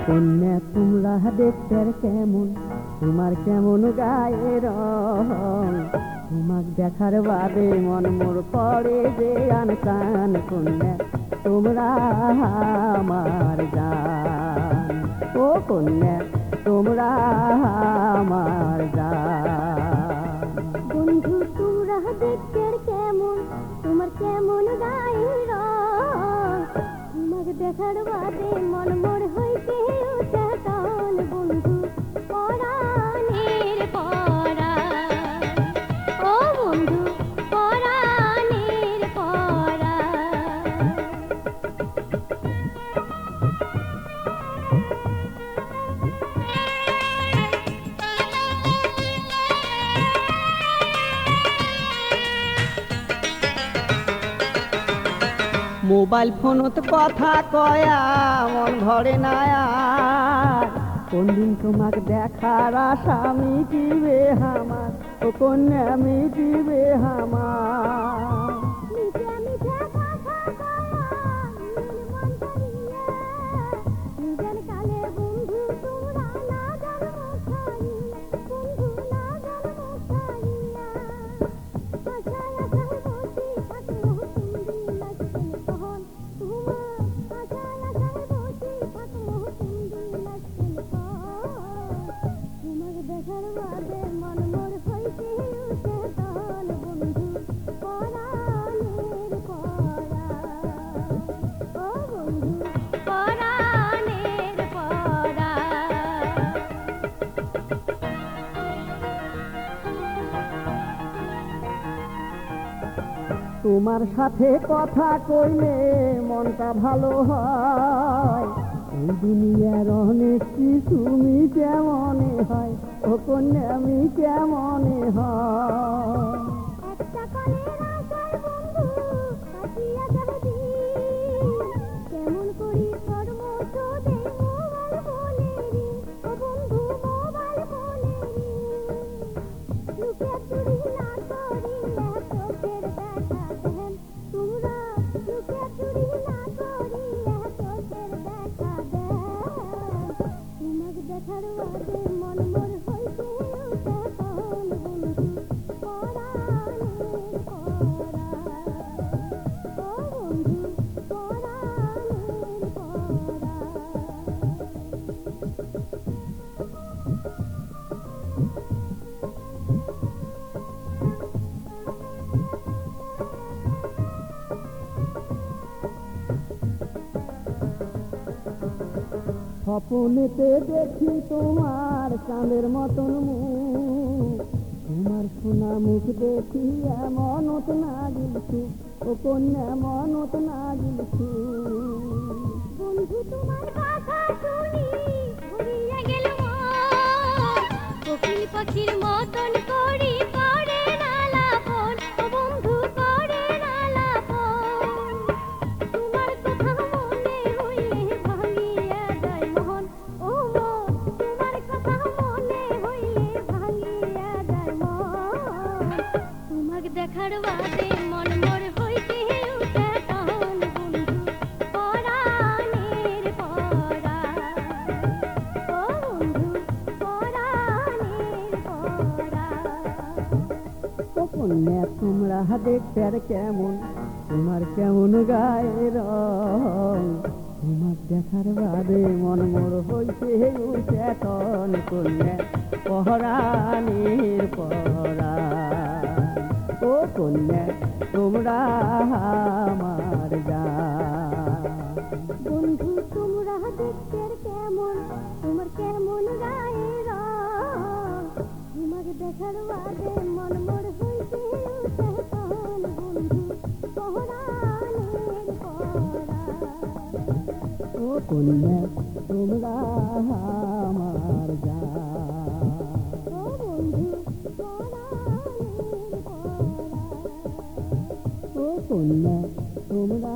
কন্যা তোমরা দেখতে কেমন, তোমার কেমন গায়ের রং, তোমাক দেখার বাদে মন মোর পড়ে যে আনসান। কন্যা তোমরা আমার জান, ও কন্যা তোমরা আমার জান। বন্ধু তোমরা দেখতে কেমন, তোমার কেমন গায়ের রং, তোমাকে দেখার বাদে মন মোর হইতে উঠে টান। বন্ধু পরাণের পরাণ, ও বন্ধু পরাণের পরাণ। মোবাইল ফোনত কথা কয়া মন ভরে না আর, কোন দিন তোমাক দেখার আশা মিটিবে আমার, ও কন্যা মিটিবে আমার। মিঠে মিঠে কথা কয়া মন ভরিয়া, নিজের কালে বন্ধু তোমরা না জানো ছাড়িয়া, বন্ধু না জানো ছাড়িয়া। আশায় আশায় বসি থাকো তুমি লাগছেন কখন তোমার, আশায় আশায় বসি থাকো তুমি লাগছেন কখন। তোমাকে দেখার বাদে মন মোর হইতে উঠে টান। বন্ধু পরাণের পরাণ, ও বন্ধু পরাণের পরাণ। তোমার সাথে কথা কইলে মনটা ভালো হয়, এই দুনিয়ার অনেক কিছু মিটে মনে হয়, ও কন্যা মিটে মনে হয়। একটা কলের আশায় বন্ধু কাটিয়া যাবে দিন, কেমন করি কর্ম তোদের মোবাইল ফোনেরই, ও বন্ধু মোবাইল ফোনেরই। লুকে চুরি না করিয়া চোখের দেখা দেন তোমরা, লুকে চুরি না করিয়া চোখের দেখা দেন। তোমাকে দেখার বাদে মন মোর হইতে উঠে টান। বন্ধু পরাণের পরাণ, ও বন্ধু পরাণের স্বপ্নেতে দেখি তোমার চাঁদের মতন মুখ, তোমার সোনা মুখ দেখি মনত না গিলছু, ও কন্যা মনত না গিলছু। বন্ধু তোমার কথা শুনি ভরিয়া গেল মন, কোকিল পাখির মতন করি করে না লাপন, ও বন্ধু করে না লাপন। তোমার কথা মনে হইলে ভাঙিয়া যায় মন, ও মন তোমার কথা মনে হইলে ভাঙিয়া যায় মন। তোমাকে দেখার বাদে মন মোর হইতে উঠে টান। বন্ধু পরাণের পরাণ, ও বন্ধু পরাণের পরাণ। ও কন্যা তোমরা দেখতে কেমন, তোমার কেমন গায়ের রং, তোমার দেখার বাদে মন মোর হইতে উঠে টন। কন্যা পরাণের পরাণ, ও কন্যা তোমরা আমার জান। বন্ধু তোমরা দেখতে কেমন, তোমার কেমন গায়ের রং, তোমাকে দেখার বাদে মন মোর হইতে উঠে টান। বন্ধু পরাণের পরাণ, ও কন্যা তোমরা আমার জান। ও বন্ধু পরাণের পরাণ। ও কন্যা তোমরা